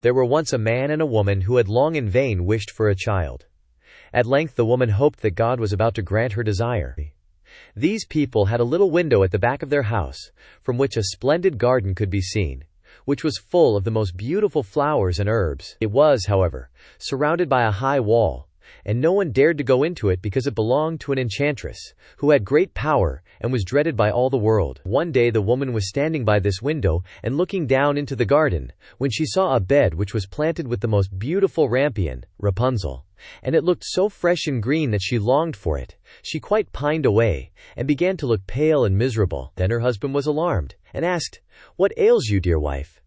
There were once a man and a woman who had long in vain wished for a child. At length the woman hoped that God was about to grant her desire. These people had a little window at the back of their house, from which a splendid garden could be seen, which was full of the most beautiful flowers and herbs. It was, however, surrounded by a high wall, and no one dared to go into it because it belonged to an enchantress, who had great power and was dreaded by all the world. One day the woman was standing by this window and looking down into the garden, when she saw a bed which was planted with the most beautiful rampion, Rapunzel, and it looked so fresh and green that she longed for it. She quite pined away, and began to look pale and miserable. Then her husband was alarmed, and asked, "What ails you, dear wife?"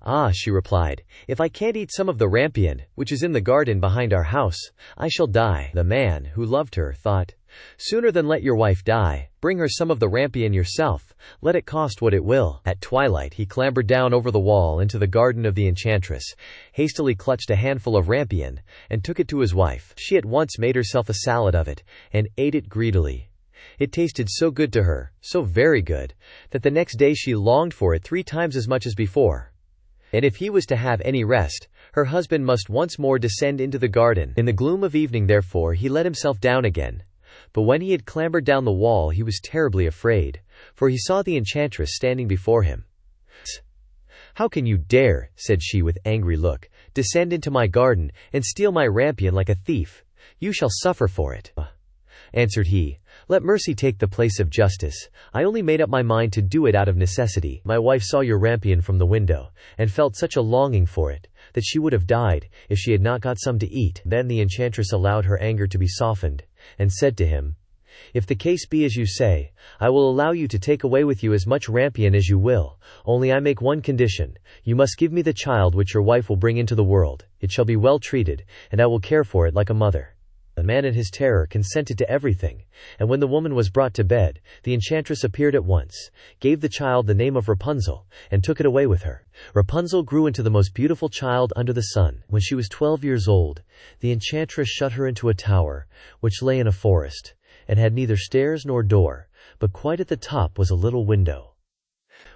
"Ah," she replied, "if I can't eat some of the rampion, which is in the garden behind our house, I shall die." The man, who loved her, thought, "Sooner than let your wife die, bring her some of the rampion yourself, let it cost what it will." At twilight he clambered down over the wall into the garden of the enchantress, hastily clutched a handful of rampion, and took it to his wife. She at once made herself a salad of it, and ate it greedily. It tasted so good to her, so very good, that the next day she longed for it 3 times as much as before. And if he was to have any rest, her husband must once more descend into the garden. In the gloom of evening, therefore, he let himself down again. But when he had clambered down the wall he was terribly afraid, for he saw the enchantress standing before him. "How can you dare," said she with angry look, "descend into my garden, and steal my rampion like a thief? You shall suffer for it." Answered he, "Let mercy take the place of justice. I only made up my mind to do it out of necessity. My wife saw your rampion from the window, and felt such a longing for it, that she would have died, if she had not got some to eat." Then the enchantress allowed her anger to be softened, and said to him, "If the case be as you say, I will allow you to take away with you as much rampion as you will, only I make one condition: you must give me the child which your wife will bring into the world. It shall be well treated, and I will care for it like a mother." The man in his terror consented to everything, and when the woman was brought to bed, the enchantress appeared at once, gave the child the name of Rapunzel, and took it away with her. Rapunzel grew into the most beautiful child under the sun. When she was 12 years old, the enchantress shut her into a tower, which lay in a forest, and had neither stairs nor door, but quite at the top was a little window.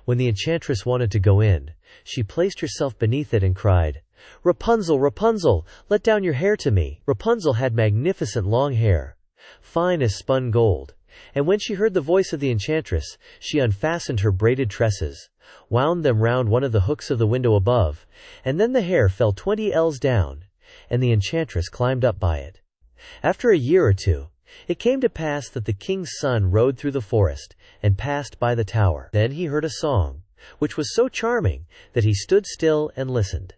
When the enchantress wanted to go in, she placed herself beneath it and cried, "Rapunzel, Rapunzel, let down your hair to me." Rapunzel had magnificent long hair, fine as spun gold, and when she heard the voice of the enchantress, she unfastened her braided tresses, wound them round one of the hooks of the window above, and then the hair fell 20 ells down, and the enchantress climbed up by it. After a year or two, it came to pass that the king's son rode through the forest, and passed by the tower. Then he heard a song, which was so charming that he stood still and listened.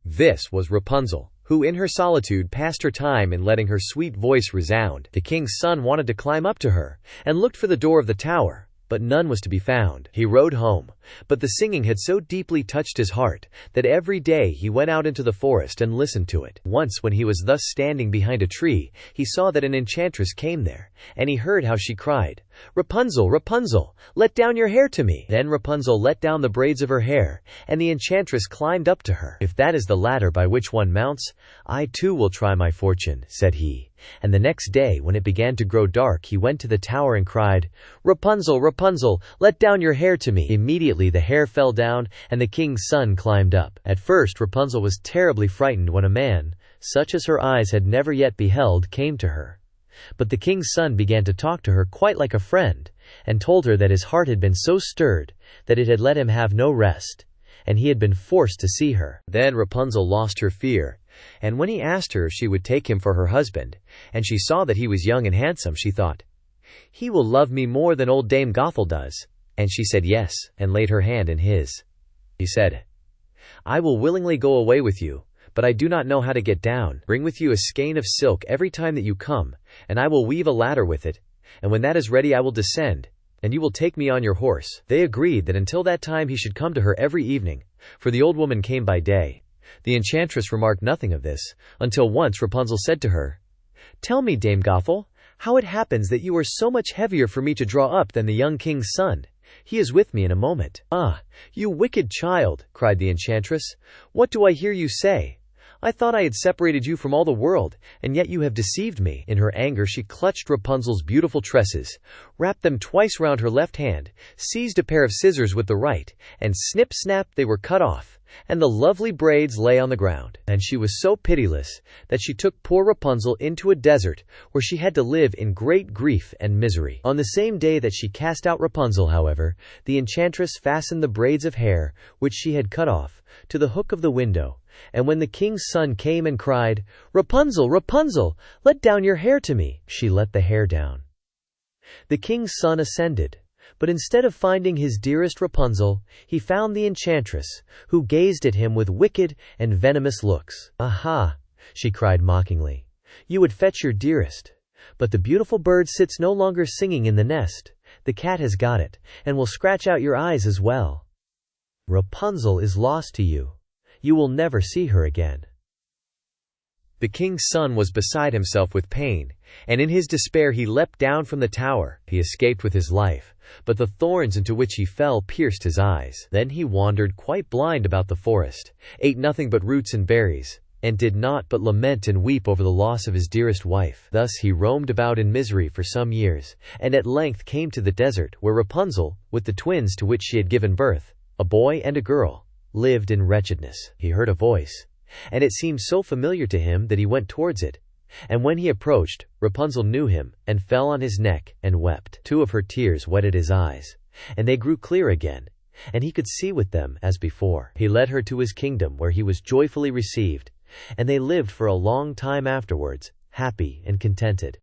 This was Rapunzel, who in her solitude passed her time in letting her sweet voice resound. The king's son wanted to climb up to her, and looked for the door of the tower, but none was to be found. He rode home, but the singing had so deeply touched his heart, that every day he went out into the forest and listened to it. Once when he was thus standing behind a tree, he saw that an enchantress came there, and he heard how she cried, "Rapunzel, Rapunzel, let down your hair to me." Then Rapunzel let down the braids of her hair, and the enchantress climbed up to her. "If that is the ladder by which one mounts, I too will try my fortune," said he. And the next day, when it began to grow dark, he went to the tower and cried, "Rapunzel, Rapunzel, let down your hair to me." Immediately the hair fell down, and the king's son climbed up. At first Rapunzel was terribly frightened when a man, such as her eyes had never yet beheld, came to her. But the king's son began to talk to her quite like a friend, and told her that his heart had been so stirred that it had let him have no rest, and he had been forced to see her. Then Rapunzel lost her fear, and when he asked her if she would take him for her husband, and she saw that he was young and handsome, she thought, "He will love me more than old Dame Gothel does." And she said yes, and laid her hand in his. He said, "I will willingly go away with you, but I do not know how to get down. Bring with you a skein of silk every time that you come, and I will weave a ladder with it, and when that is ready I will descend, and you will take me on your horse." They agreed that until that time he should come to her every evening, for the old woman came by day. The enchantress remarked nothing of this, until once Rapunzel said to her, "Tell me, Dame Gothel, how it happens that you are so much heavier for me to draw up than the young king's son. He is with me in a moment." "Ah, you wicked child," cried the enchantress, "what do I hear you say? I thought I had separated you from all the world, and yet you have deceived me." In her anger she clutched Rapunzel's beautiful tresses, wrapped them twice round her left hand, seized a pair of scissors with the right, and snip-snap they were cut off, and the lovely braids lay on the ground. And she was so pitiless that she took poor Rapunzel into a desert, where she had to live in great grief and misery. On the same day that she cast out Rapunzel, however, the enchantress fastened the braids of hair, which she had cut off, to the hook of the window. And when the king's son came and cried, "Rapunzel, Rapunzel, let down your hair to me," she let the hair down. The king's son ascended, but instead of finding his dearest Rapunzel, he found the enchantress, who gazed at him with wicked and venomous looks. "Aha!" she cried mockingly. "You would fetch your dearest. But the beautiful bird sits no longer singing in the nest. The cat has got it, and will scratch out your eyes as well. Rapunzel is lost to you. You will never see her again." The king's son was beside himself with pain, and in his despair he leapt down from the tower. He escaped with his life, but the thorns into which he fell pierced his eyes. Then he wandered quite blind about the forest, ate nothing but roots and berries, and did not but lament and weep over the loss of his dearest wife. Thus he roamed about in misery for some years, and at length came to the desert, where Rapunzel, with the twins to which she had given birth, a boy and a girl, lived in wretchedness. He heard a voice, and it seemed so familiar to him that he went towards it. And when he approached, Rapunzel knew him, and fell on his neck, and wept. 2 of her tears wetted his eyes, and they grew clear again, and he could see with them as before. He led her to his kingdom, where he was joyfully received, and they lived for a long time afterwards, happy and contented.